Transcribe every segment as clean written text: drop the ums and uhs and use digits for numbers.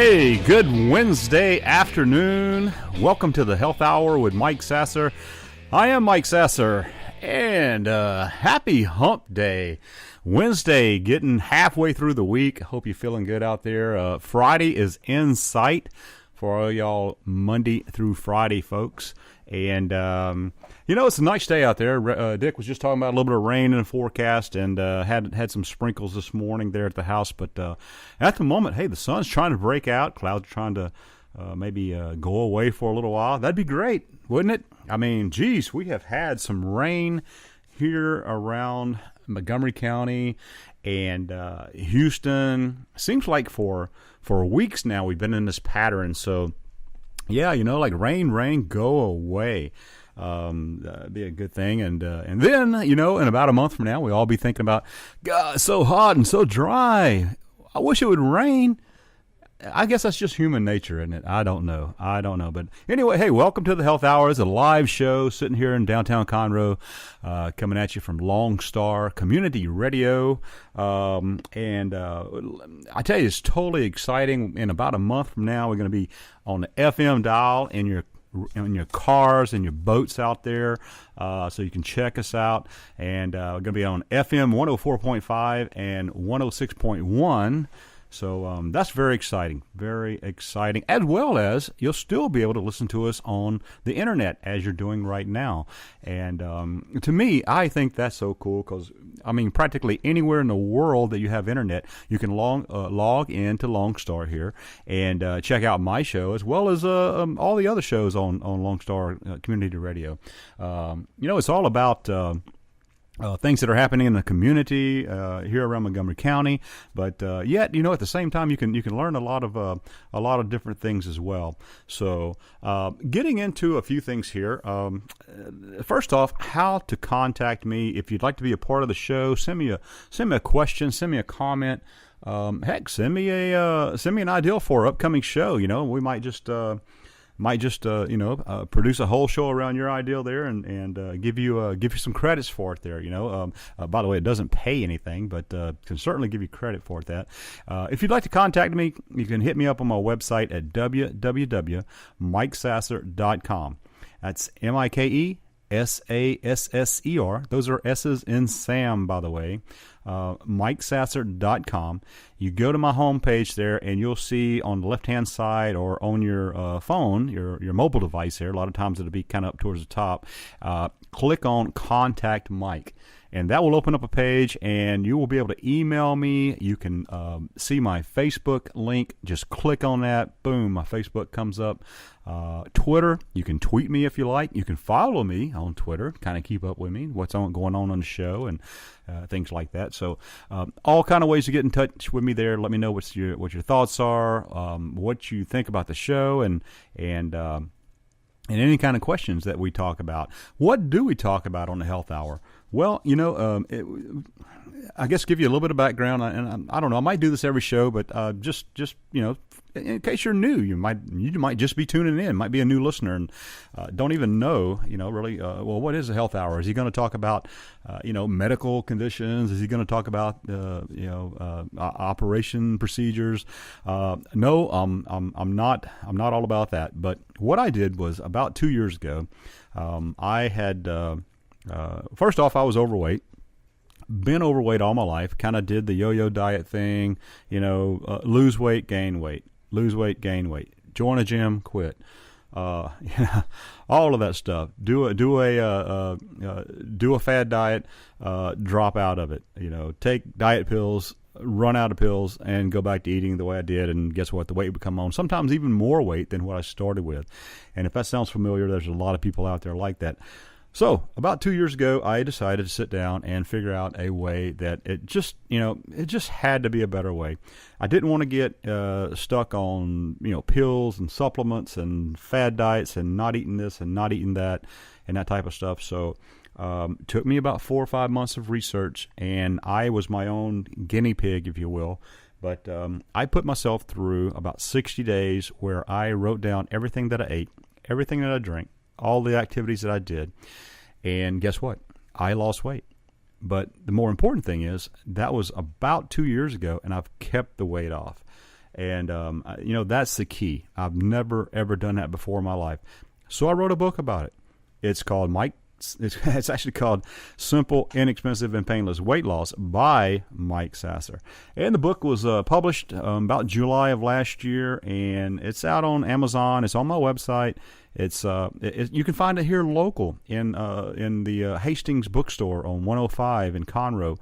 Hey, good Wednesday afternoon. Welcome to the Health Hour with Mike Sasser. I am Mike Sasser, and happy hump day. Wednesday, getting halfway through the week. Hope you're feeling good out there. Friday is in sight for all y'all Monday through Friday folks. And, it's a nice day out there. Dick was just talking about a little bit of rain in the forecast and had some sprinkles this morning there at the house. But at the moment, hey, the sun's trying to break out. Clouds are trying to maybe go away for a little while. That'd be great, wouldn't it? I mean, geez, we have had some rain here around Montgomery County and Houston. Seems like for weeks now we've been in this pattern. So, yeah, like rain, go away. That'd be a good thing. And then, in about a month from now, we'll all be thinking about, God, it's so hot and so dry. I wish it would rain. I guess that's just human nature, isn't it? I don't know. But anyway, hey, welcome to the Health Hour. It's a live show sitting here in downtown Conroe, coming at you from Lone Star Community Radio. And I tell you, it's totally exciting. In about a month from now, we're going to be on the FM dial in your cars and your boats out there, so you can check us out. And we're going to be on FM 104.5 and 106.1. So that's very exciting, as well as you'll still be able to listen to us on the internet as you're doing right now. And to me, I think that's so cool because, practically anywhere in the world that you have internet, you can log into Lone Star here and check out my show as well as all the other shows on Lone Star Community Radio. It's all about things that are happening in the community here around Montgomery County, but yet at the same time you can learn a lot of different things as well. So getting into a few things here. First off, how to contact me if you'd like to be a part of the show. Send me a question, send me a comment. Heck, send me an idea for an upcoming show. We might just produce a whole show around your ideal there and give you some credits for it there. By the way, it doesn't pay anything, but can certainly give you credit for it. If you'd like to contact me, you can hit me up on my website at www.mikesasser.com. That's MikeSasser. Those are S's in Sam, by the way. MikeSasser.com. You go to my homepage there, and you'll see on the left-hand side or on your phone, your mobile device there. A lot of times it'll be kind of up towards the top. Click on Contact Mike. And that will open up a page, and you will be able to email me. You can see my Facebook link. Just click on that. Boom, my Facebook comes up. Twitter, you can tweet me if you like. You can follow me on Twitter, kind of keep up with me, what's going on the show, and things like that. So all kind of ways to get in touch with me there. Let me know what your thoughts are, what you think about the show, and any kind of questions that we talk about. What do we talk about on the Health Hour? Well, I guess give you a little bit of background, and I don't know, I might do this every show, but just in case you're new, you might just be tuning in, might be a new listener and don't even know, really, what is a Health Hour? Is he going to talk about, medical conditions? Is he going to talk about, operation procedures? No, I'm not all about that. But what I did was about 2 years ago, I had, first off, I was overweight. Been overweight all my life, kind of did the yo-yo diet thing, lose weight, gain weight, join a gym, quit, all of that stuff. Do a fad diet, drop out of it, take diet pills, run out of pills, and go back to eating the way I did, and guess what? The weight would come on, sometimes even more weight than what I started with. And if that sounds familiar, there's a lot of people out there like that. So about 2 years ago, I decided to sit down and figure out a way that it just had to be a better way. I didn't want to get stuck on, pills and supplements and fad diets and not eating this and not eating that and that type of stuff. So took me about 4 or 5 months of research, and I was my own guinea pig, if you will. But I put myself through about 60 days where I wrote down everything that I ate, everything that I drank, all the activities that I did. And guess what? I lost weight. But the more important thing is that was about 2 years ago, and I've kept the weight off. And, that's the key. I've never, ever done that before in my life. So I wrote a book about it. It's called It's actually called Simple, Inexpensive, and Painless Weight Loss by Mike Sasser. And the book was published about July of last year, and it's out on Amazon. It's on my website. You can find it here local in the Hastings bookstore on 105 in Conroe,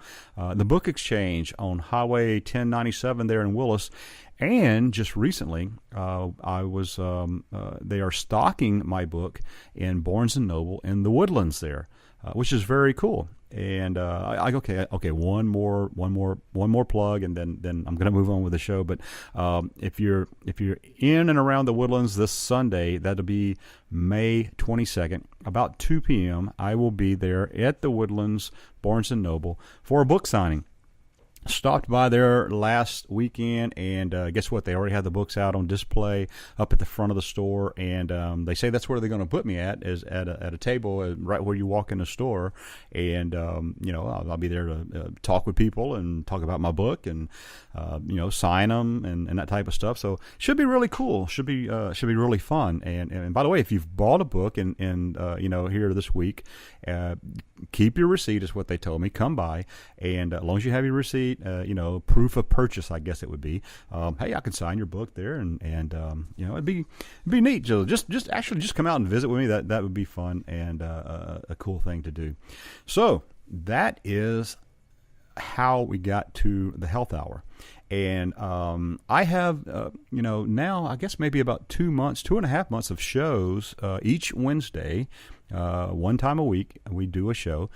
the Book Exchange on Highway 1097 there in Willis. And just recently, they are stocking my book in Barnes & Noble in the Woodlands there, which is very cool. And okay, one more plug, and then I'm going to move on with the show. But if you're in and around the Woodlands this Sunday, that'll be May 22nd, about 2 p.m. I will be there at the Woodlands Barnes & Noble for a book signing. Stopped by there last weekend, and guess what? They already had the books out on display up at the front of the store, and they say that's where they're going to put me is at a table right where you walk in the store, and I'll be there to talk with people and talk about my book and sign them and that type of stuff. So should be really cool. Should be really fun. And by the way, if you've bought a book and here this week, keep your receipt is what they told me. Come by, and as long as you have your receipt, proof of purchase, I guess it would be. Hey, I can sign your book there, and it'd be neat. So just come out and visit with me. That would be fun and a cool thing to do. So that is how we got to the Health Hour. And I have, now I guess maybe about 2.5 months of shows each Wednesday, one time a week. We do a show,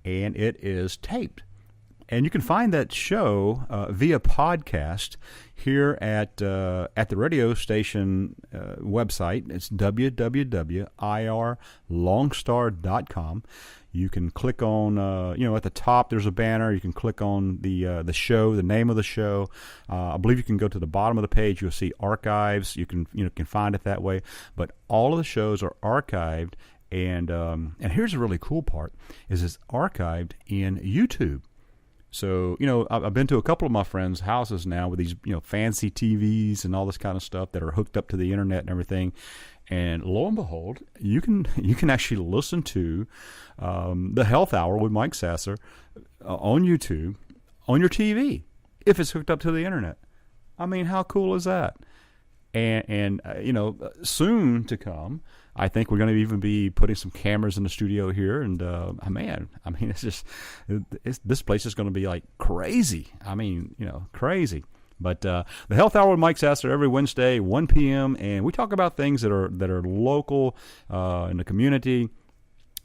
and it is taped. And you can find that show via podcast here at the radio station website. It's www.irlongstar.com. You can click on, at the top there's a banner. You can click on the show, the name of the show. I believe you can go to the bottom of the page. You'll see archives. You can find it that way. But all of the shows are archived, and here's the really cool part: is it's archived in YouTube. So, I've been to a couple of my friends' houses now with these, fancy TVs and all this kind of stuff that are hooked up to the internet and everything. And lo and behold, you can actually listen to the Health Hour with Mike Sasser on YouTube on your TV if it's hooked up to the internet. I mean, how cool is that? And soon to come, I think we're going to even be putting some cameras in the studio here. And it's just this place is going to be like crazy. I mean, crazy. But the Health Hour with Mike Sasser every Wednesday, 1 p.m., and we talk about things that are local in the community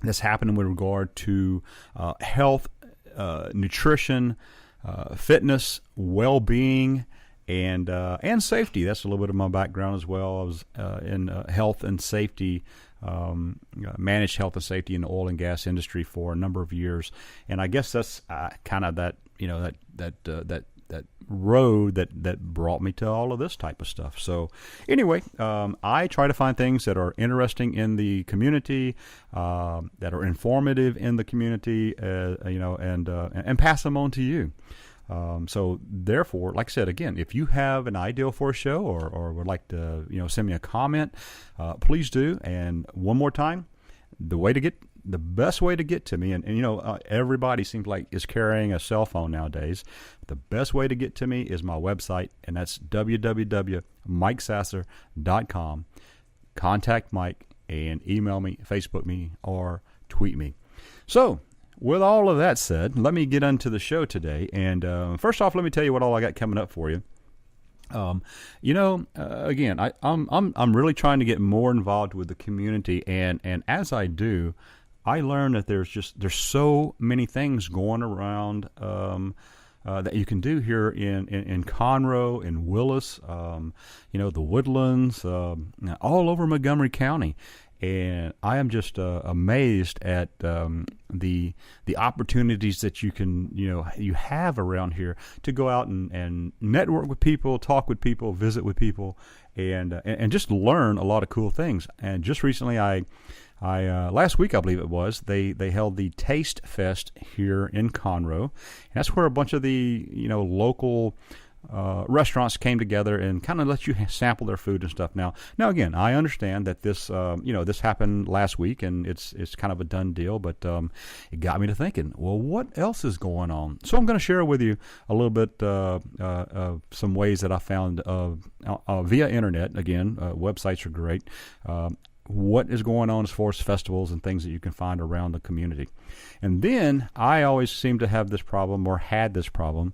that's happening with regard to health, nutrition, fitness, well-being, and safety. That's a little bit of my background as well. I was in health and safety, managed health and safety in the oil and gas industry for a number of years, and I guess that's kind of that road that brought me to all of this type of stuff. So anyway, I try to find things that are interesting in the community, that are informative in the community, and pass them on to you. So therefore, like I said, again, if you have an idea for a show or would like to, send me a comment, please do. And one more time, the best way to get to me, and everybody seems like is carrying a cell phone nowadays. The best way to get to me is my website, and that's www.mikesasser.com. Contact Mike and email me, Facebook me, or tweet me. So, with all of that said, let me get into the show today. And first off, let me tell you what all I got coming up for you. Again, I'm really trying to get more involved with the community, and as I do, I learn that there's so many things going around that you can do here in Conroe, in Willis, the Woodlands, all over Montgomery County. And I am just amazed at the opportunities that you have around here to go out and network with people, talk with people, visit with people, and just learn a lot of cool things. And just recently, I last week I believe it was, they held the Tastefest here in Conroe. And that's where a bunch of the local restaurants came together and kind of let you sample their food and stuff. Now again, I understand that this, this happened last week and it's kind of a done deal, but it got me to thinking, well, what else is going on? So I'm going to share with you a little bit some ways that I found via internet. Again, websites are great. What is going on as far as festivals and things that you can find around the community. And then I always seem to have this problem, or had this problem.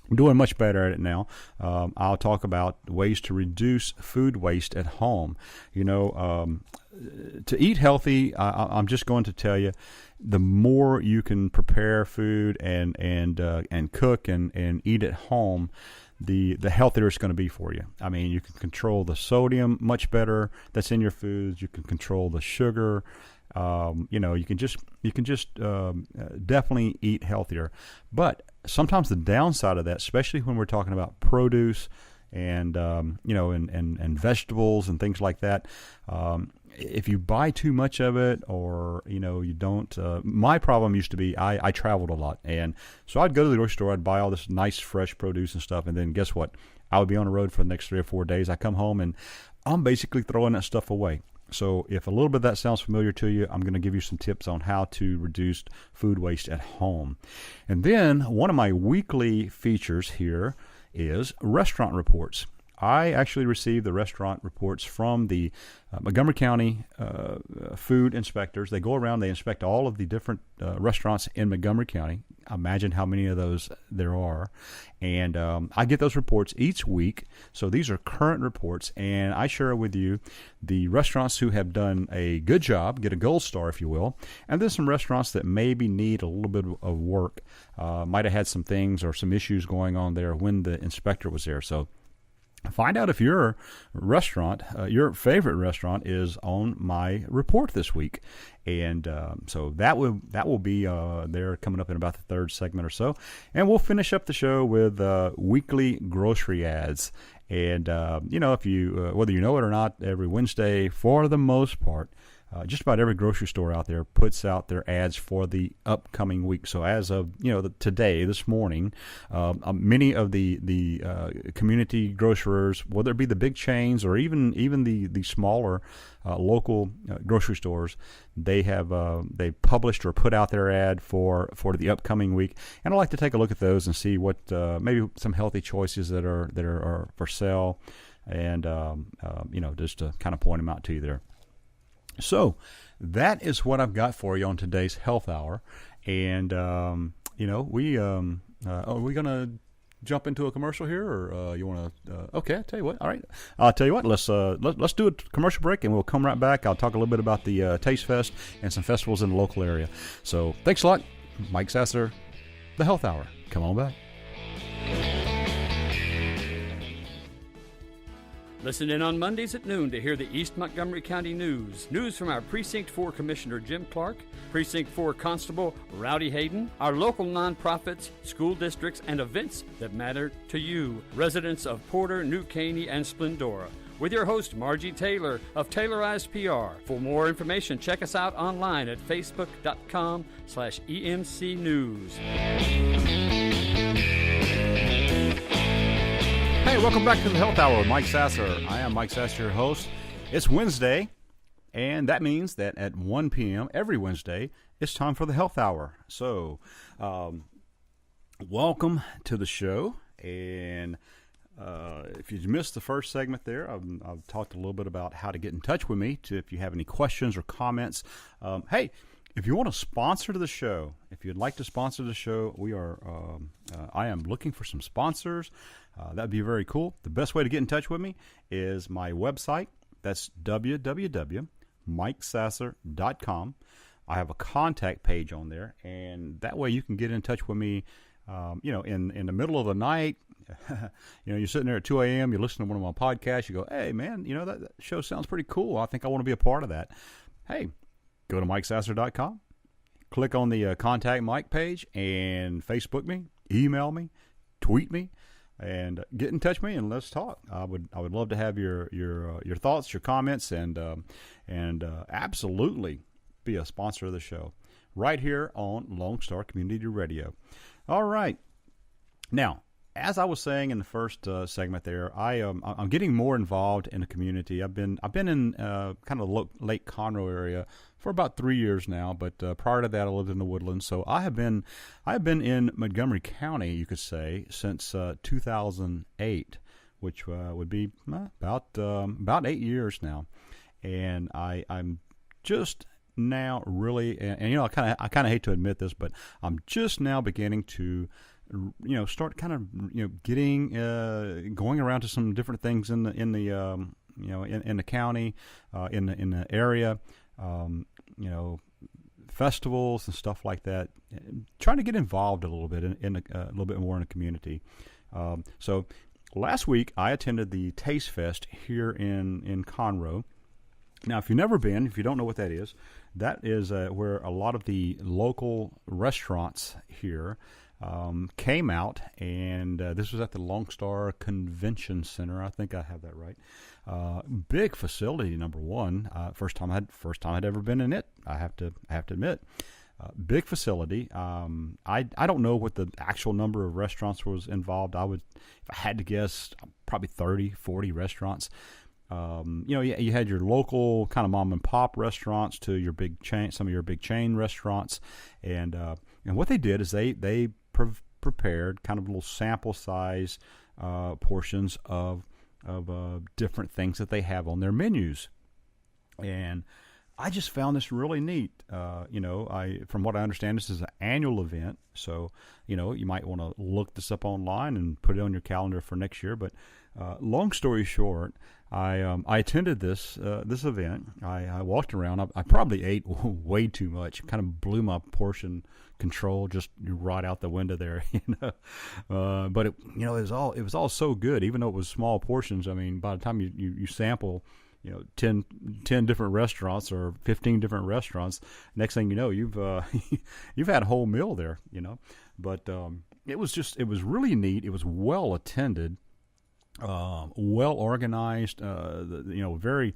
I'm doing much better at it now. I'll talk about ways to reduce food waste at home. To eat healthy, I'm just going to tell you, the more you can prepare food and cook and eat at home, the healthier it's going to be for you. I mean, you can control the sodium much better that's in your foods. You can control the sugar. You can just definitely eat healthier. But sometimes the downside of that, especially when we're talking about produce and and vegetables and things like that, if you buy too much of it, or you don't. My problem used to be I traveled a lot, and so I'd go to the grocery store, I'd buy all this nice fresh produce and stuff, and then guess what? I would be on the road for the next 3 or 4 days. I come home and I'm basically throwing that stuff away. So if a little bit of that sounds familiar to you, I'm going to give you some tips on how to reduce food waste at home. And then one of my weekly features here is restaurant reports. I actually receive the restaurant reports from the Montgomery County food inspectors. They go around, they inspect all of the different restaurants in Montgomery County. Imagine how many of those there are. And I get those reports each week. So these are current reports, and I share with you the restaurants who have done a good job, get a gold star, if you will, and then some restaurants that maybe need a little bit of work, might have had some things or some issues going on there when the inspector was there. So find out if your restaurant, your favorite restaurant, is on my report this week, and so that will be there coming up in about the third segment or so, and we'll finish up the show with weekly grocery ads. And if you whether you know it or not, every Wednesday, for the most part, just about every grocery store out there puts out their ads for the upcoming week. So as of today, this morning, many of the community grocers, whether it be the big chains or even the smaller local grocery stores, they published or put out their ad for the upcoming week. And I like to take a look at those and see what maybe some healthy choices that are for sale, and just to kind of point them out to you there. So that is what I've got for you on today's Health Hour. And, are we going to jump into a commercial here, or you want to? Okay, I'll tell you what. All right, I'll tell you what. Let's do a commercial break, and we'll come right back. I'll talk a little bit about the Tastefest and some festivals in the local area. So thanks a lot. Mike Sasser, the Health Hour. Come on back. Listen in on Mondays at noon to hear the East Montgomery County news. News from our Precinct 4 Commissioner Jim Clark, Precinct 4 Constable Rowdy Hayden, our local nonprofits, school districts, and events that matter to you, residents of Porter, New Caney, and Splendora. With your host, Margie Taylor of Taylorized PR. For more information, check us out online at facebook.com/EMC News. Hey, welcome back to the Health Hour with Mike Sasser. I am Mike Sasser, your host. It's Wednesday, and that means that at 1 p.m. every Wednesday, it's time for the Health Hour. So, welcome to the show. And if you missed the first segment there, I've talked a little bit about how to get in touch with me if you have any questions or comments. Hey, if you want to sponsor the show, if you'd like to sponsor the show, I am looking for some sponsors. That'd be very cool. The best way to get in touch with me is my website. That's www.mikesasser.com. I have a contact page on there, and that way you can get in touch with me. In the middle of the night, you're sitting there at 2 a.m., you're listening to one of my podcasts, you go, hey, man, that show sounds pretty cool. I think I want to be a part of that. Hey, go to mikesasser.com, click on the Contact Mike page, and Facebook me, email me, tweet me, and get in touch with me and let's talk. I would love to have your thoughts, your comments, and absolutely be a sponsor of the show right here on Lone Star Community Radio. All right. Now, as I was saying in the first segment there, I'm getting more involved in the community. I've been in kind of Lake Conroe area for about 3 years now, but prior to that, I lived in the Woodlands. So I have been in Montgomery County, you could say, since 2008, which would be about 8 years now, and I'm just now really, and you know, I kind of hate to admit this, but I'm just now beginning to, you know, start kind of, you know, getting going around to some different things in the you know, in the county, in the area, you know, festivals and stuff like that, trying to get involved a little bit in a little bit more in the community. So last week I attended the Tastefest here in Conroe. Now, if you've never been, if you don't know what that is where a lot of the local restaurants here came out, and this was at the Lone Star Convention Center. I think I have that right. Big facility, number one. First time I'd ever been in it. I have to admit, big facility. I don't know what the actual number of restaurants was involved. If I had to guess, probably 30, 40 restaurants. You know, you had your local kind of mom and pop restaurants to your big chain, some of your big chain restaurants, and what they did is they prepared kind of little sample size portions of different things that they have on their menus, and I just found this really neat. You know, from what I understand, this is an annual event, so you know, you might want to look this up online and put it on your calendar for next year. But long story short, I attended this event. I walked around. I probably ate way too much. Kind of blew my portion control just right out the window there, you know. But it was all so good, even though it was small portions. I mean, by the time you sample, you know, 10 different restaurants or 15 different restaurants, next thing you know, you've had a whole meal there, you know. But it was really neat. It was well attended. Well organized, you know, very,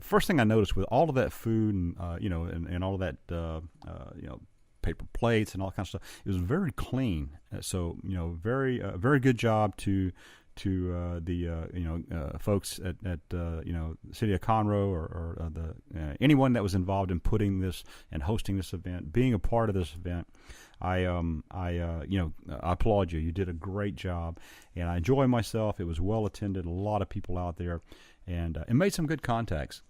first thing I noticed with all of that food and, you know, and all of that, you know, paper plates and all that kind of stuff, it was very clean. So, you know, very good job to the, you know, folks at you know, the city of Conroe or the anyone that was involved in putting this and hosting this event, being a part of this event. I you know, I applaud you. You did a great job, and I enjoy myself. It was well attended, a lot of people out there, and it made some good contacts.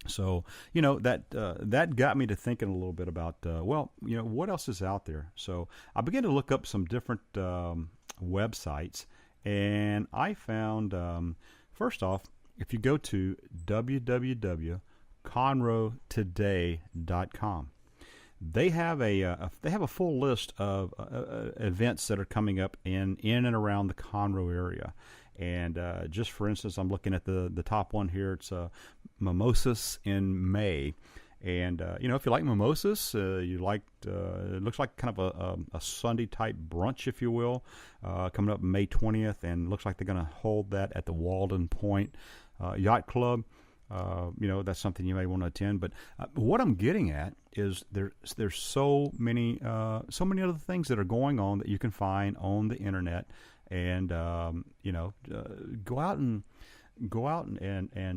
So, you know, that got me to thinking a little bit about, well, you know, what else is out there? So I began to look up some different websites, and I found, first off, if you go to www.conroetoday.com, they have a full list of events that are coming up in and around the Conroe area. And just for instance, I'm looking at the top one here. It's Mimosas in May. And, you know, if you like mimosas, it looks like kind of a Sunday type brunch, if you will, coming up May 20th. And looks like they're going to hold that at the Walden Point Yacht Club. You know, that's something you may want to attend. But what I'm getting at is there's so many other things that are going on that you can find on the internet, and you know, go out and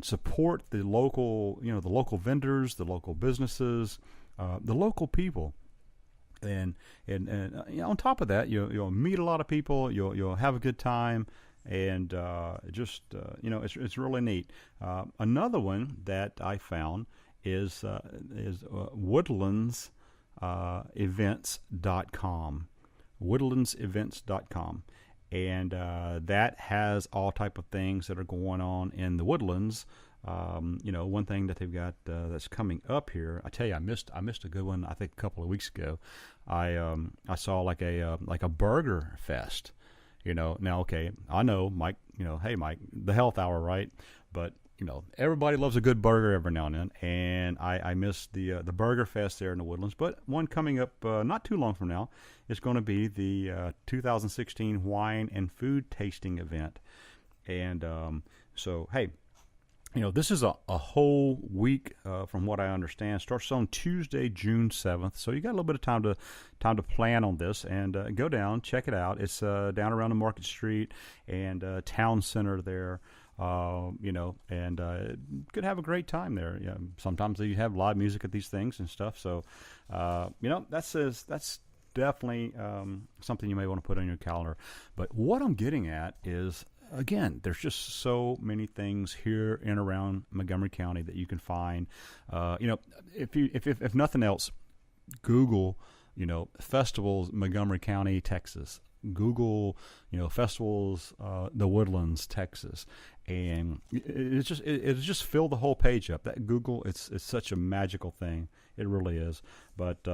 support the local, you know, the local vendors, the local businesses, the local people. And you know, on top of that, you'll meet a lot of people. You'll have a good time. And you know, it's really neat. Another one that I found is woodlandsevents.com. Woodlandsevents.com, and that has all type of things that are going on in the Woodlands. You know, one thing that they've got that's coming up here. I tell you, I missed a good one. I think a couple of weeks ago, I saw like a burger fest. You know, now, okay, I know, Mike, you know, hey, Mike, the health hour, right? But, you know, everybody loves a good burger every now and then, and I missed the Burger Fest there in the Woodlands. But one coming up not too long from now is going to be the 2016 Wine and Food Tasting Event. And so, hey, This is a whole week, from what I understand. Starts on Tuesday, June 7th. So you got a little bit of time to plan on this, and go down, check it out. It's down around the Market Street and Town Center there. And could have a great time there. Sometimes you have live music at these things and stuff. So, that's definitely something you may want to put on your calendar. But what I'm getting at is, again, there's just so many things here and around Montgomery County that you can find. If nothing else, Google, festivals, Montgomery County, Texas. Google, festivals, the Woodlands, Texas, and it just fill the whole page up. That Google, it's such a magical thing. It really is. But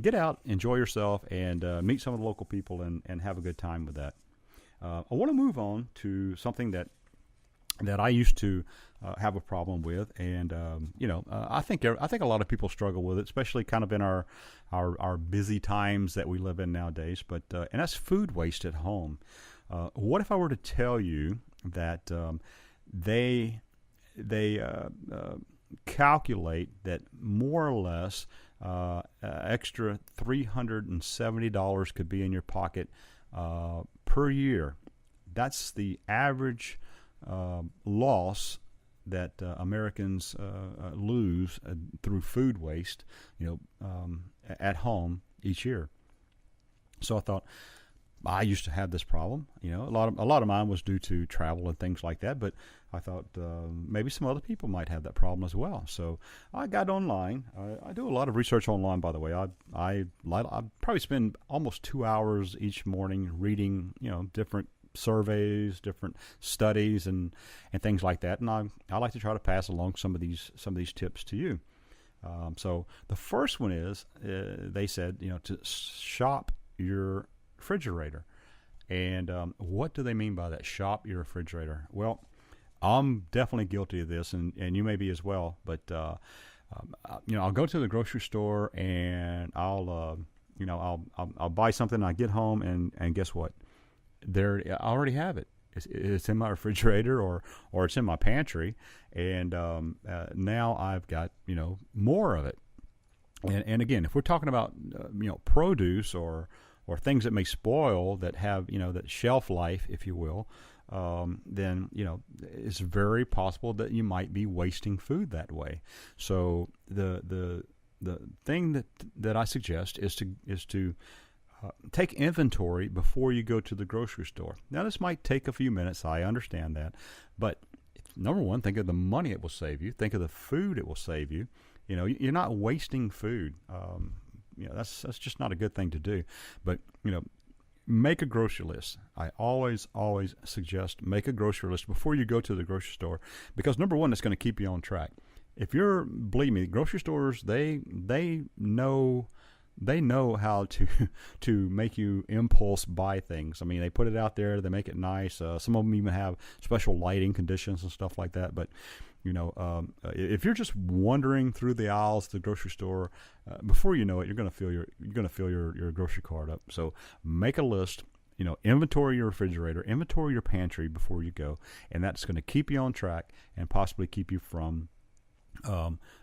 get out, enjoy yourself, and meet some of the local people and have a good time with that. I want to move on to something that I used to have a problem with, and I think a lot of people struggle with it, especially kind of in our busy times that we live in nowadays. But and that's food waste at home. What if I were to tell you that they calculate that more or less extra $370 could be in your pocket per year? That's the average loss that Americans lose through food waste, at home each year. So I thought, I used to have this problem. A lot of mine was due to travel and things like that. But I thought maybe some other people might have that problem as well. So I got online. I do a lot of research online, by the way. I probably spend almost 2 hours each morning reading, different surveys, different studies, and things like that. And I like to try to pass along some of these tips to you. So the first one is they said, to shop your refrigerator. And what do they mean by that? Shop your refrigerator. Well, I'm definitely guilty of this, and you may be as well. But I'll go to the grocery store and I'll buy something. I get home and guess what? I already have it. It's in my refrigerator or it's in my pantry, and now I've got more of it. And again, if we're talking about produce or things that may spoil, that have that shelf life, if you will, then it's very possible that you might be wasting food that way. So the thing that I suggest is to take inventory before you go to the grocery store. Now, this might take a few minutes. I understand that, but number one, think of the money it will save you. Think of the food it will save you. You're not wasting food. That's just not a good thing to do. But make a grocery list. I always suggest make a grocery list before you go to the grocery store, because number one, it's going to keep you on track. Believe me, grocery stores, they know how to make you impulse buy things. I mean, they put it out there, they make it nice. Some of them even have special lighting conditions and stuff like that. But if you're just wandering through the aisles of the grocery store, before you know it, you're going to fill your grocery cart up. So make a list. Inventory your refrigerator, inventory your pantry before you go, and that's going to keep you on track and possibly keep you from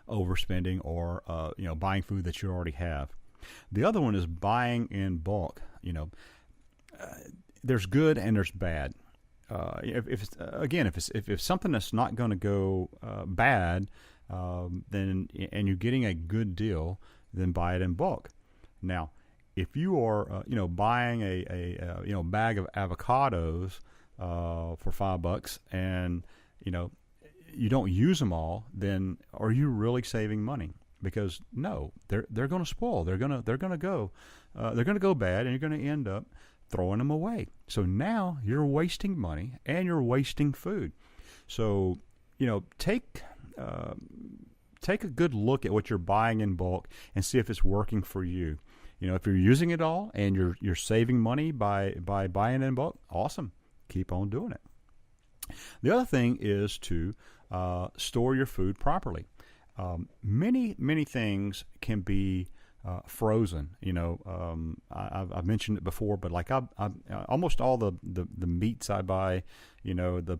overspending or buying food that you already have. The other one is buying in bulk. There's good and there's bad. If it's something that's not going to go bad, then and you're getting a good deal, then buy it in bulk. Now, if you are buying a bag of avocados for $5 and you don't use them all, then are you really saving money? Because no, they're going to spoil. They're going to go bad, and you're going to end up throwing them away. So now you're wasting money and you're wasting food. So take a good look at what you're buying in bulk and see if it's working for you. If you're using it all and you're saving money by buying in bulk, awesome. Keep on doing it. The other thing is to store your food properly. Many things can be frozen. I've mentioned it before, but like I almost all the meats I buy, the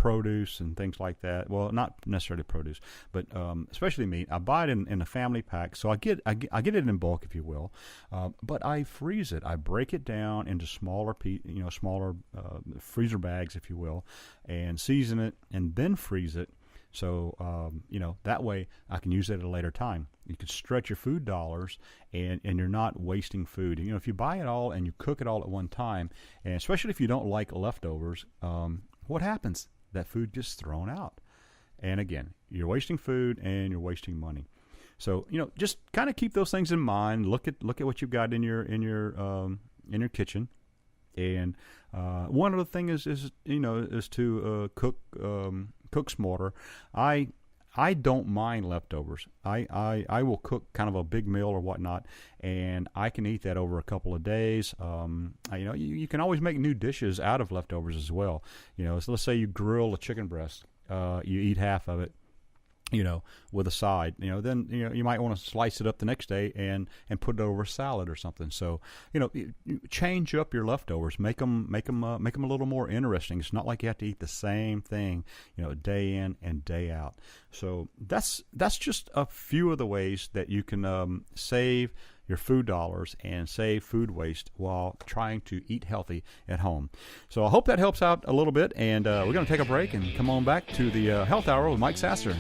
produce and things like that. Well, not necessarily produce, but especially meat. I buy it in a family pack, so I get it in bulk, if you will. But I freeze it. I break it down into smaller freezer bags, if you will, and season it, and then freeze it. So, that way I can use it at a later time. You can stretch your food dollars, and you're not wasting food. If you buy it all and you cook it all at one time, and especially if you don't like leftovers, what happens? That food gets thrown out. And again, you're wasting food and you're wasting money. So, just kind of keep those things in mind. Look at what you've got in your kitchen. And one other thing is to cook smarter. I don't mind leftovers. I will cook kind of a big meal or whatnot, and I can eat that over a couple of days. You can always make new dishes out of leftovers as well. So let's say you grill a chicken breast, you eat half of it, with a side, then, you might want to slice it up the next day and put it over a salad or something. So, you change up your leftovers, make them a little more interesting. It's not like you have to eat the same thing, day in and day out. So that's just a few of the ways that you can save your food dollars and save food waste while trying to eat healthy at home. So I hope that helps out a little bit, and we're going to take a break and come on back to the Health Hour with Mike Sasser.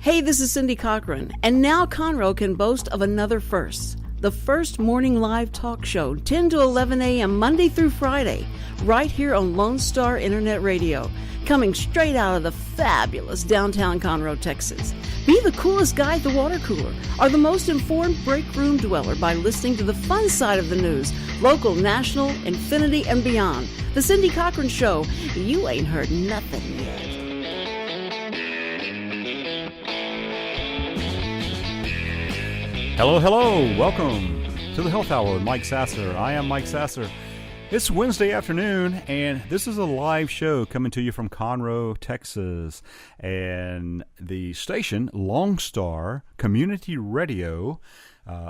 Hey, this is Cindy Cochran, and now Conroe can boast of another first. The first morning live talk show, 10 to 11 a.m. Monday through Friday, right here on Lone Star Internet Radio, coming straight out of the fabulous downtown Conroe, Texas. Be the coolest guy at the water cooler, or the most informed break room dweller by listening to the fun side of the news, local, national, infinity, and beyond. The Cindy Cochran Show. You ain't heard nothing yet. Hello. Welcome to the Health Hour with Mike Sasser. I am Mike Sasser. It's Wednesday afternoon, and this is a live show coming to you from Conroe, Texas. And the station, Lone Star Community Radio.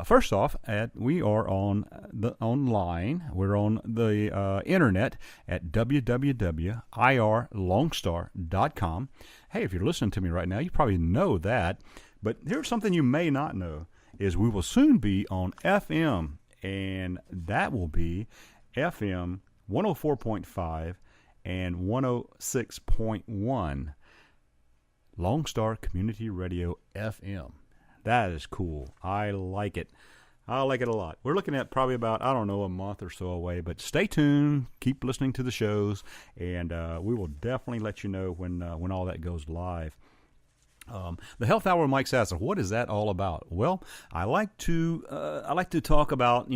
First off, we are online. We're on the internet at www.irlonestar.com. Hey, if you're listening to me right now, you probably know that. But here's something you may not know, is we will soon be on FM, and that will be FM 104.5 and 106.1 Lone Star Community Radio FM. That is cool. I like it. I like it a lot. We're looking at probably about, a month or so away, but stay tuned. Keep listening to the shows, and we will definitely let you know when all that goes live. The Health Hour with Mike Sasser. What is that all about? Well, I like to talk about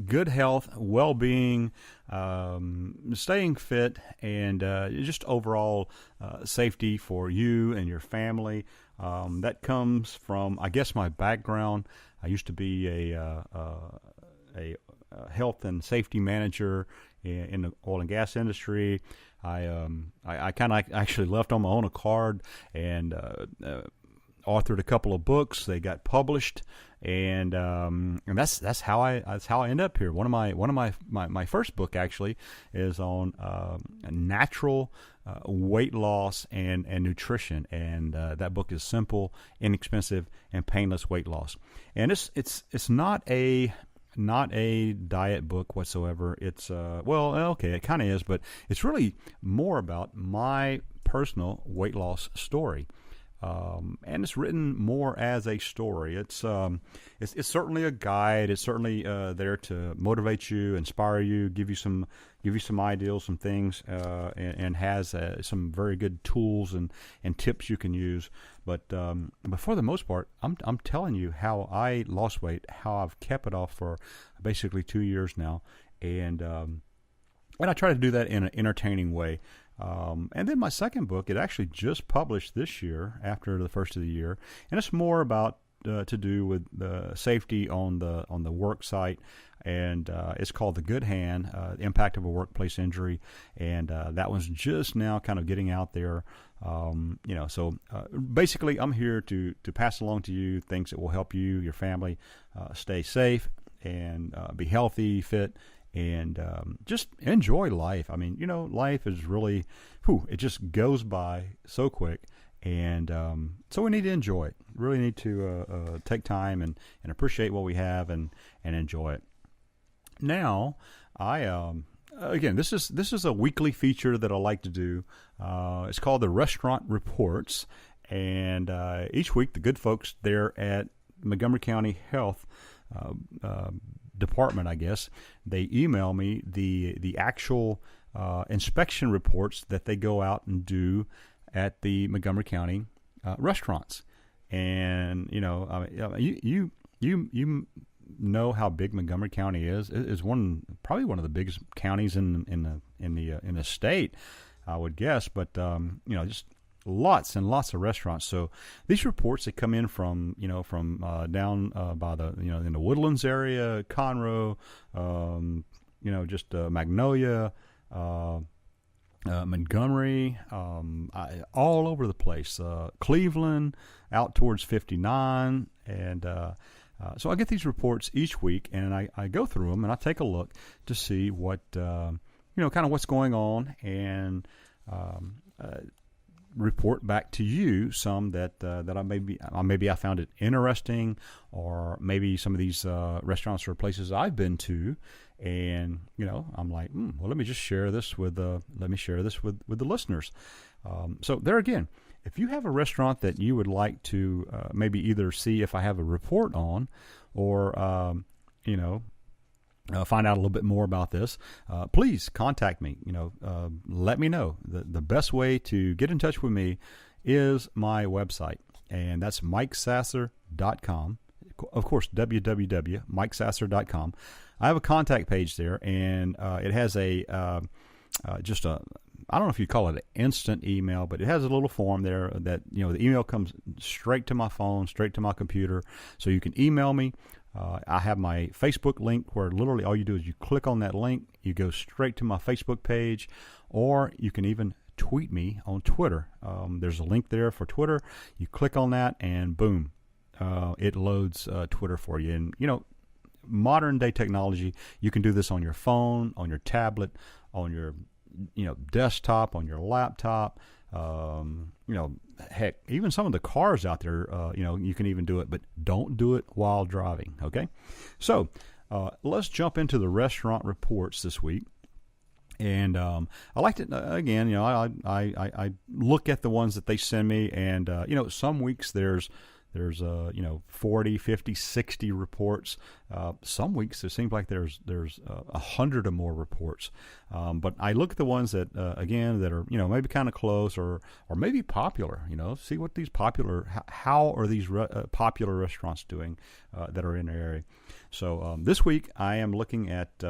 good health, well-being, staying fit, and just overall safety for you and your family. That comes from, I guess, my background. I used to be a health and safety manager in the oil and gas industry. I kind of actually left on my own accord and authored a couple of books. They got published, and that's how I end up here. One of my first book actually is on natural weight loss and nutrition, and that book is Simple, Inexpensive, and Painless Weight Loss. And it's not a diet book whatsoever. It's it kind of is, but it's really more about my personal weight loss story. And it's written more as a story. It's certainly a guide. It's certainly there to motivate you, inspire you, give you some ideals, some things, and has some very good tools and tips you can use. But for the most part, I'm telling you how I lost weight, how I've kept it off for basically 2 years now, and I try to do that in an entertaining way. And then my second book, it actually just published this year after the first of the year, and it's more about to do with the safety on the work site, and it's called The Good Hand: The Impact of a Workplace Injury, and that one's just now kind of getting out there. So basically, I'm here to pass along to you things that will help you, your family, stay safe and be healthy, fit, and just enjoy life. I mean, life is really, it just goes by so quick. And so we need to enjoy it. Really need to take time and appreciate what we have and enjoy it. Now, again, this is a weekly feature that I like to do. It's called the Restaurant Reports. And each week, the good folks there at Montgomery County Health Department, I guess, they email me the actual inspection reports that they go out and do at the Montgomery County restaurants. And you know how big Montgomery County is. It is probably one of the biggest counties in the state, I would guess. But just lots and lots of restaurants. So these reports, they come in from down by the in the Woodlands area, Conroe, Magnolia, Montgomery, all over the place. Cleveland, out towards 59, and so I get these reports each week, and I go through them and I take a look to see what kind of what's going on, and report back to you some that I found it interesting, or maybe some of these restaurants or places I've been to, and I'm like, well, let me share this with the listeners. So there again, if you have a restaurant that you would like to maybe either see if I have a report on, or find out a little bit more about this, please contact me. Let me know. The best way to get in touch with me is my website, and that's MikeSasser.com. Of course, www.MikeSasser.com. I have a contact page there, and it has I don't know if you call it an instant email, but it has a little form there that, the email comes straight to my phone, straight to my computer, so you can email me. I have my Facebook link where literally all you do is you click on that link, you go straight to my Facebook page, or you can even tweet me on Twitter. There's a link there for Twitter. You click on that and boom, it loads Twitter for you. And, modern day technology, you can do this on your phone, on your tablet, on your desktop, on your laptop. Heck, even some of the cars out there, you can even do it, but don't do it while driving. Okay, so let's jump into the restaurant reports this week. And I like to again, I look at the ones that they send me, and some weeks there's 40, 50, 60 reports. Some weeks it seems like there's 100 or more reports. But I look at the ones that again that are maybe kind of close or maybe popular. See what these how are these popular restaurants doing that are in the area. So this week I am looking at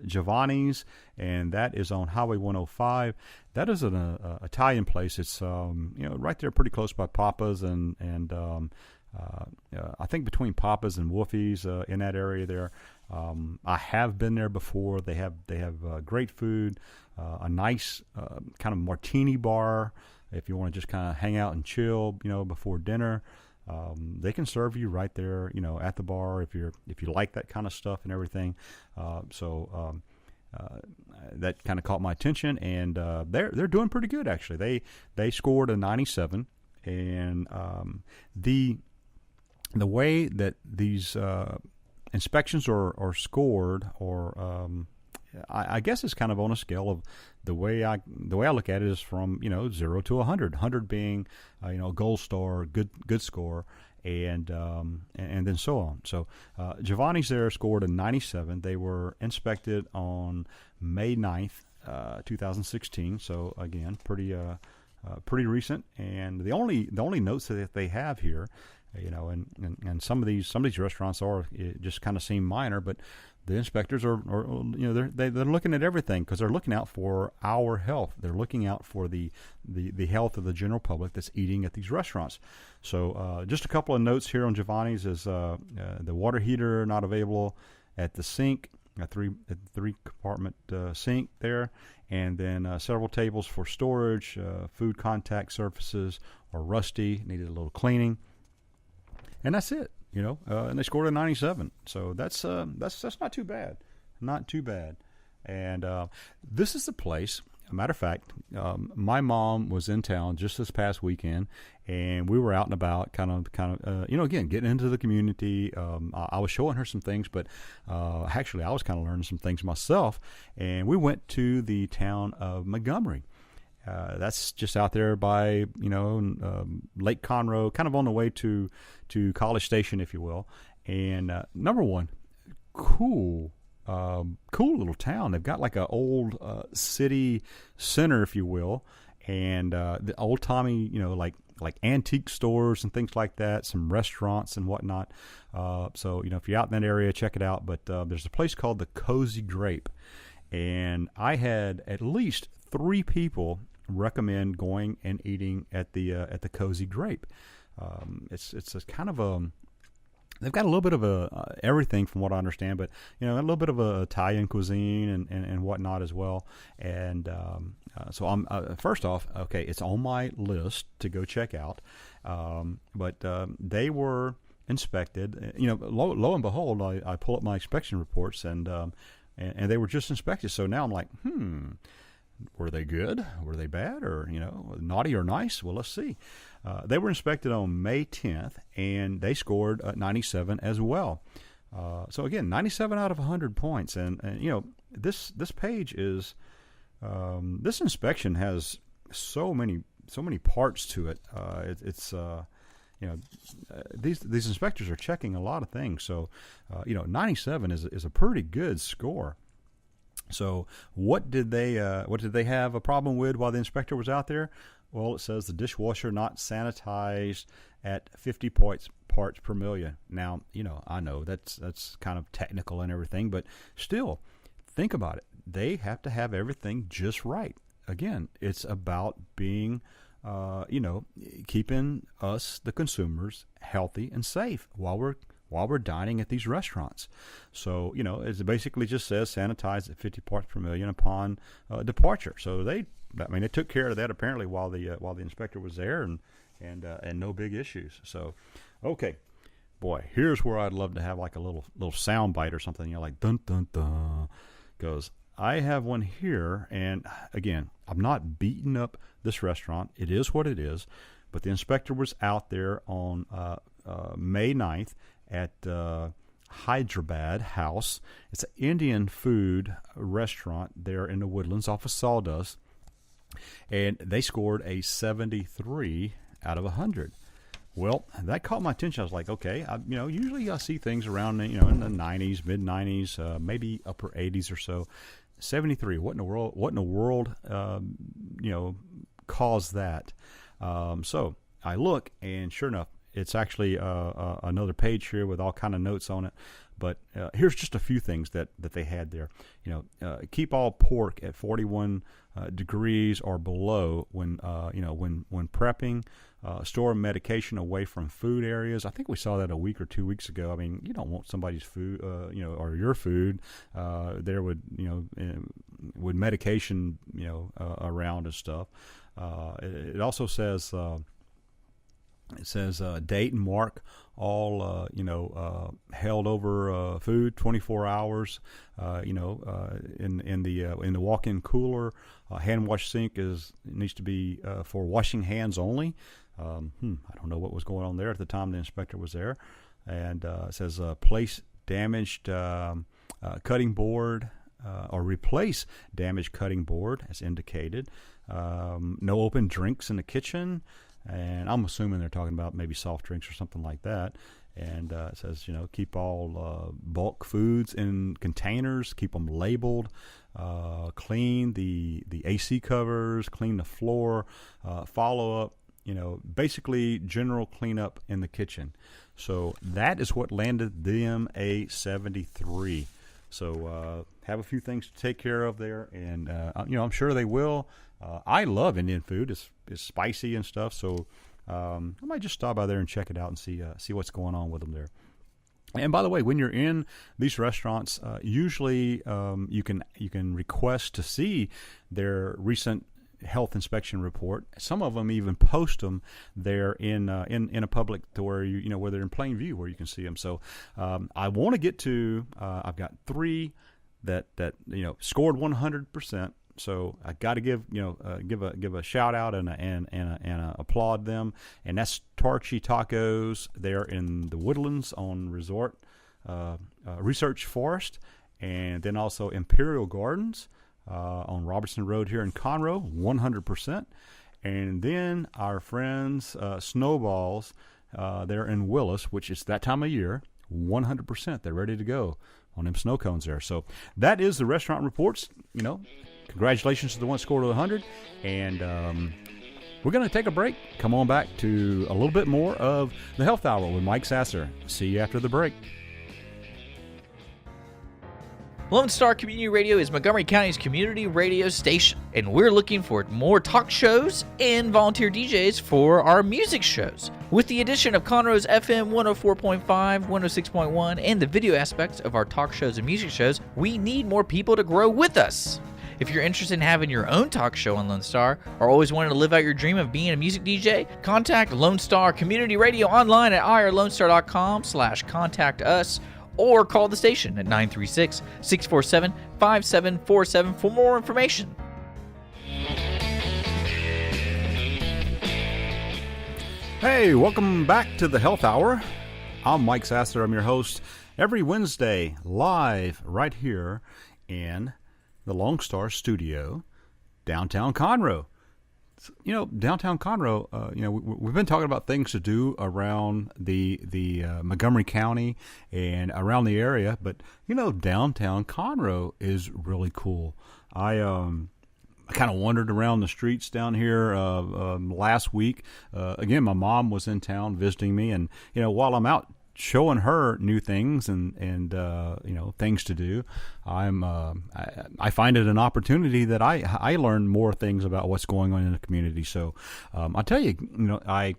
Giovanni's, and that is on Highway 105. That is an Italian place. It's right there, pretty close by Papa's, and I think between Papa's and Wolfie's in that area there. I have been there before. They have great food, a nice kind of martini bar if you want to just kind of hang out and chill, before dinner. They can serve you right there, at the bar if you like that kind of stuff and everything. That kind of caught my attention, and they're doing pretty good actually. They scored a 97, and the way that these inspections are scored, or I guess it's kind of on a scale of the way I look at it is from 0 to 100. 100 being gold star, good score, and then so on. So Giovanni's there scored a 97. They were inspected on May 9th, 2016. So again, pretty recent. And the only notes that they have here, and some of these restaurants just kind of seem minor, but the inspectors are they're looking at everything because they're looking out for our health. They're looking out for the health of the general public that's eating at these restaurants. So just a couple of notes here on Giovanni's is the water heater not available at the sink, a three compartment sink there, and then several tables for storage. Food contact surfaces are rusty, needed a little cleaning, and that's it. And they scored a 97, so that's not too bad. not too bad. And this is the place. A matter of fact, my mom was in town just this past weekend, and we were out and about, kind of, again, getting into the community. I was showing her some things, but actually, I was kind of learning some things myself. And we went to the town of Montgomery. That's just out there by Lake Conroe, kind of on the way to College Station, if you will. And number one, cool little town. They've got like an old city center, if you will, and the old timey, like antique stores and things like that. Some restaurants and whatnot. So if you're out in that area, check it out. But there's a place called the Cozy Grape, and I had at least 3 people recommend going and eating at the Cozy Grape. It's a kind of a They've got a little bit of everything from what I understand, but a little bit of a Italian cuisine and whatnot as well. And so I'm first off, okay, it's on my list to go check out. But they were inspected. Lo and behold, I pull up my inspection reports and they were just inspected. So now I'm like, were they good? Were they bad? Or, naughty or nice? Well, let's see. They were inspected on May 10th, and they scored 97 as well. So, again, 97 out of 100 points. And this page is this inspection has so many parts to it. These inspectors are checking a lot of things. So, 97 is a pretty good score. So what did they have a problem with while the inspector was out there? Well, it says the dishwasher not sanitized at 50 parts per million. Now, I know that's kind of technical and everything, but still, think about it. They have to have everything just right. Again, it's about being, keeping us, the consumers, healthy and safe while we're dining at these restaurants. So, it basically just says sanitize at 50 parts per million upon departure. So they took care of that apparently while the inspector was there and no big issues. So, okay, boy, here's where I'd love to have like a little sound bite or something, like dun dun dun, because I have one here. And again, I'm not beating up this restaurant. It is what it is. But the inspector was out there on May 9th at Hyderabad House. It's an Indian food restaurant there in the Woodlands off of Sawdust. And they scored a 73 out of 100. Well, that caught my attention. I was like, okay, usually I see things around, in the 90s, mid 90s, maybe upper 80s or so. 73. What in the world, caused that? So I look, and sure enough, it's actually another page here with all kind of notes on it. But here's just a few things that they had there. Keep all pork at 41 degrees or below when prepping. Store medication away from food areas. I think we saw that a week or 2 weeks ago. I mean, you don't want somebody's food, or your food there with medication, around and stuff. It also says. It says date and mark all held over food 24 hours. In the walk-in cooler, hand wash sink needs to be for washing hands only. I don't know what was going on there at the time the inspector was there. And it says place damaged cutting board or replace damaged cutting board as indicated. No open drinks in the kitchen. And I'm assuming they're talking about maybe soft drinks or something like that. And it says, keep all bulk foods in containers, keep them labeled, clean the AC covers, clean the floor, follow up, basically general cleanup in the kitchen. So that is what landed them a 73. So have a few things to take care of there, and I'm sure they will. I love Indian food; it's spicy and stuff. So I might just stop by there and check it out and see what's going on with them there. And by the way, when you're in these restaurants, usually you can request to see their recent health inspection report. Some of them even post them there in a public to where where they're in plain view where you can see them. So I want to get to. I've got 3 that scored 100%. So I got to give a shout out and applaud them. And that's Tarchi Tacos. They're in the Woodlands on Research Forest, and then also Imperial Gardens on Robertson Road here in Conroe, 100%. And then our friends Snowballs, they're in Willis, which is that time of year, 100%. They're ready to go on them snow cones there. So that is the restaurant reports. Congratulations to the one scored 100. And we're going to take a break. Come on back to a little bit more of the Health Hour with Mike Sasser. See you after the break. Lone Star Community Radio is Montgomery County's community radio station, and we're looking for more talk shows and volunteer DJs for our music shows. With the addition of Conroe's FM 104.5, 106.1, and the video aspects of our talk shows and music shows, we need more people to grow with us. If you're interested in having your own talk show on Lone Star, or always wanted to live out your dream of being a music DJ, contact Lone Star Community Radio online at irlonestar.com/contact us, or call the station at 936-647-5747 for more information. Hey, welcome back to the Health Hour. I'm Mike Sasser. I'm your host every Wednesday, live right here in the Lone Star studio, downtown Conroe. Downtown Conroe, we've been talking about things to do around the Montgomery County and around the area, but, downtown Conroe is really cool. I kind of wandered around the streets down here last week. Again, my mom was in town visiting me, and, while I'm out showing her new things and things to do, I find it an opportunity that I learn more things about what's going on in the community. So I'll tell you, I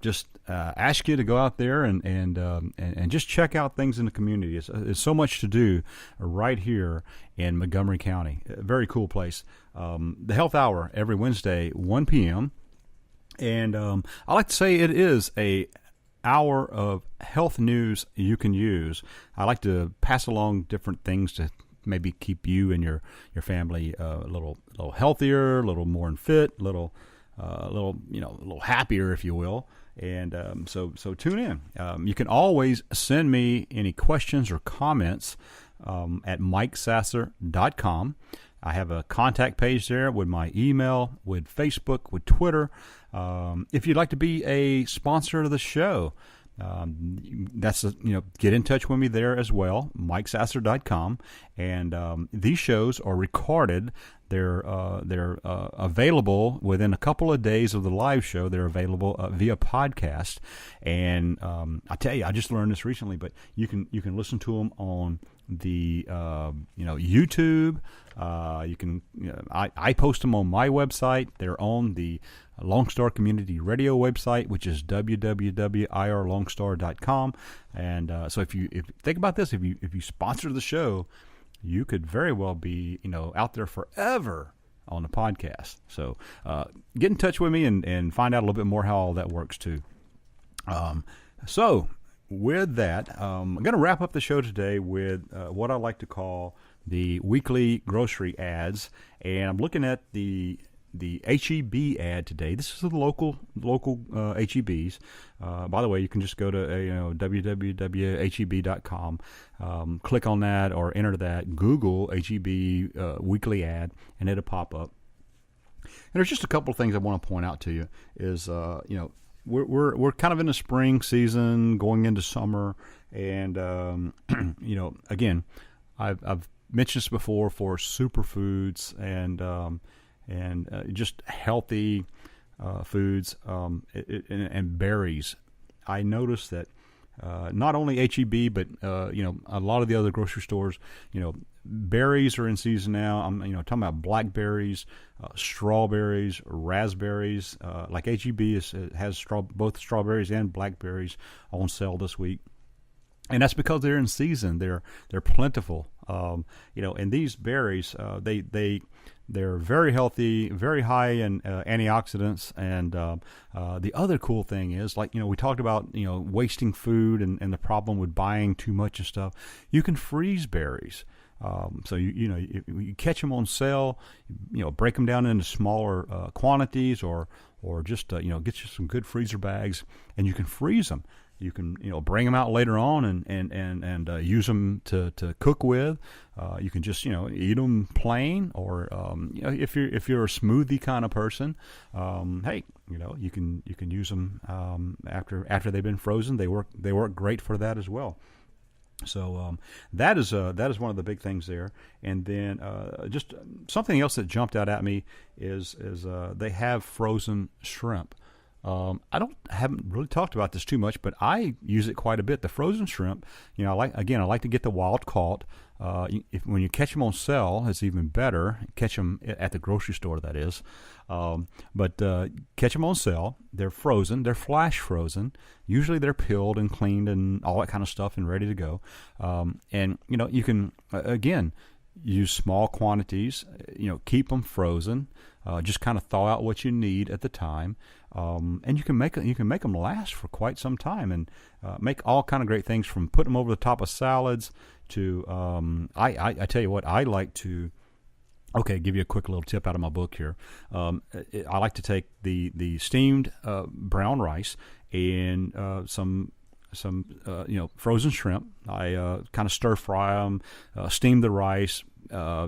just ask you to go out there and just check out things in the community. It's so much to do right here in Montgomery County. A very cool place. The Health Hour every Wednesday, 1 p.m. And I like to say it is a hour of health news you can use. I like to pass along different things to maybe keep you and your family a little healthier, a little more fit, a little happier, if you will. And so tune in. You can always send me any questions or comments at mikesasser.com. I have a contact page there with my email, with Facebook, with Twitter. If you'd like to be a sponsor of the show, get in touch with me there as well, mikesasser.com. And these shows are recorded. They're available within a couple of days of the live show. They're available via podcast. And I tell you, I just learned this recently, but you can listen to them on the YouTube. I post them on my website. They're on the Lone Star Community Radio website, which is www.irlonestar.com. And so if you think about this, if you sponsor the show, you could very well be out there forever on the podcast. So get in touch with me and find out a little bit more how all that works too. So with that, I'm going to wrap up the show today with what I like to call the weekly grocery ads, and I'm looking at the HEB ad today. This is the local HEBs. By the way, you can just go to www.heb.com, click on that or enter that, Google HEB weekly ad, and it'll pop up. And there's just a couple of things I want to point out to you. Is we're kind of in the spring season, going into summer, and again, I've mentioned this before for superfoods and just healthy foods and berries. I noticed that not only HEB, but a lot of the other grocery stores, berries are in season now. I'm talking about blackberries, strawberries, raspberries. Like HEB has both strawberries and blackberries on sale this week. And that's because they're in season. They're plentiful. And these berries, they're very healthy, very high in antioxidants. And the other cool thing is, we talked about, wasting food and the problem with buying too much and stuff. You can freeze berries. So you catch them on sale, break them down into smaller quantities, or just get you some good freezer bags, and you can freeze them. You can bring them out later on and use them to cook with. You can just eat them plain, or if you're a smoothie kind of person, hey, you can use them after they've been frozen. They work great for that as well. So that is one of the big things there. And then just something else that jumped out at me is they have frozen shrimp. I haven't really talked about this too much, but I use it quite a bit. The frozen shrimp, I like to get the wild caught. When you catch them on sale, it's even better. Catch them at the grocery store, that is. But catch them on sale. They're frozen. They're flash frozen. Usually they're peeled and cleaned and all that kind of stuff and ready to go. And you can again use small quantities. Keep them frozen. Just kind of thaw out what you need at the time. And you can make them last for quite some time, and make all kind of great things, from putting them over the top of salads to I tell you what, I like to give you a quick little tip out of my book here. I like to take the steamed brown rice and some frozen shrimp. I kind of stir fry them, steam the rice.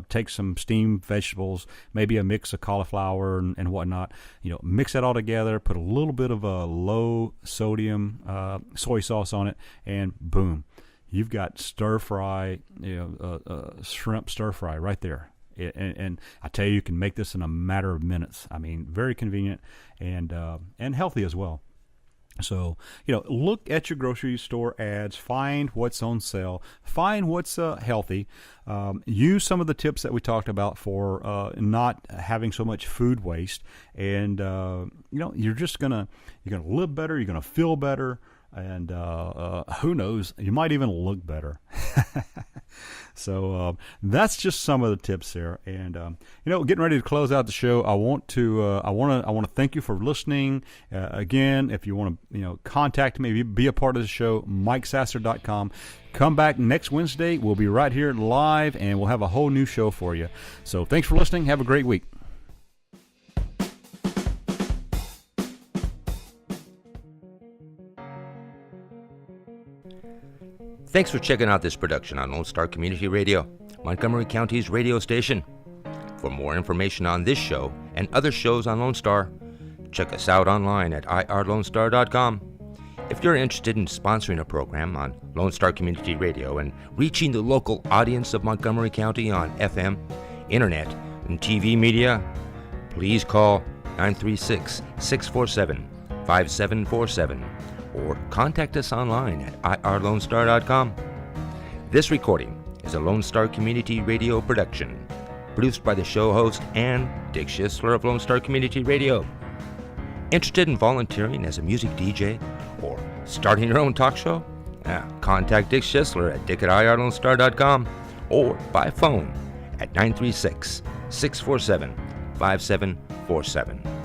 Take some steamed vegetables, maybe a mix of cauliflower and whatnot. Mix that all together. Put a little bit of a low sodium soy sauce on it, and boom, you've got stir fry, shrimp stir fry right there. And I tell you can make this in a matter of minutes. I mean, very convenient and healthy as well. So, look at your grocery store ads, find what's on sale, find what's healthy, use some of the tips that we talked about for not having so much food waste, and, you're gonna live better, you're going to feel better, and who knows, you might even look better. So that's just some of the tips there, and getting ready to close out the show. I want to thank you for listening. Again, if you want to contact me, be a part of the show, MikeSasser.com. Come back next Wednesday. We'll be right here live, and we'll have a whole new show for you. So thanks for listening. Have a great week. Thanks for checking out this production on Lone Star Community Radio, Montgomery County's radio station. For more information on this show and other shows on Lone Star, check us out online at irlonestar.com. If you're interested in sponsoring a program on Lone Star Community Radio and reaching the local audience of Montgomery County on FM, internet, and TV media, please call 936-647-5747. or contact us online at irlonestar.com. This recording is a Lone Star Community Radio production, produced by the show host and Dick Schisler of Lone Star Community Radio. Interested in volunteering as a music DJ or starting your own talk show? Contact Dick Schisler at dick@irlonestar.com or by phone at 936-647-5747.